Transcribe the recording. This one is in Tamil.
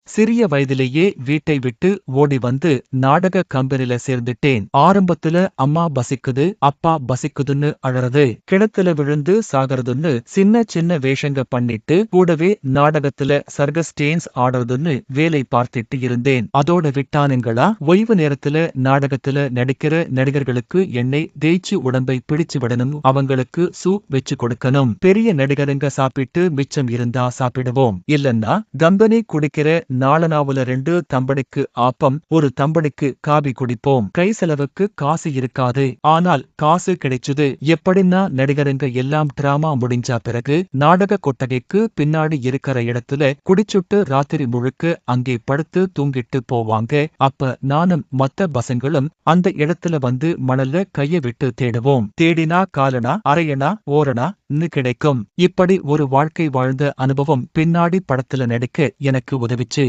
சிறிய வயதிலேயே வீட்டை விட்டு ஓடி வந்து நாடக கம்பெனில சேர்ந்துட்டேன். ஆரம்பத்துல அம்மா பசிக்குது அப்பா பசிக்குதுன்னு அழறது, கிணத்துல விழுந்து சாகறதுன்னு சின்ன சின்ன வேஷங்க பண்ணிட்டு கூடவே நாடகத்துல சர்க்கஸ் டான்ஸ் ஆடுறதுன்னு வேலை பார்த்துட்டு இருந்தேன். அதோட விட்டானுங்களா? ஓய்வு நேரத்துல நாடகத்துல நடிக்கிற நடிகர்களுக்கு எண்ணெய் தேய்ச்சி உடம்பை பிடிச்சு விடணும், அவங்களுக்கு சூப் வச்சு கொடுக்கணும். பெரிய நடிகருங்க சாப்பிட்டு மிச்சம் இருந்தா சாப்பிடுவோம், இல்லன்னா கம்பெனி குடிக்கிற நாளனாவுல 2 தம்படிக்கு ஆப்பம் 1 தம்படிக்கு காபி குடிப்போம். கை செலவுக்கு காசு இருக்காது, ஆனால் காசு கிடைச்சுது எப்படின்னா நடிகருங்க எல்லாம் டிராமா முடிஞ்சா பிறகு நாடக கொட்டகைக்கு பின்னாடி இருக்கிற இடத்துல குடிச்சுட்டு ராத்திரி முழுக்க அங்கே படுத்து தூங்கிட்டு போவாங்க. அப்ப நானும் மத்த பசங்களும் அந்த இடத்துல வந்து மணல்ல கைய விட்டு தேடுவோம். தேடினா காலனா அரையனா ஓரணா கிடைக்கும். இப்படி ஒரு வாழ்க்கை வாழ்ந்த அனுபவம் பின்னாடி படத்துல நடிக்க எனக்கு உதவிச்சு.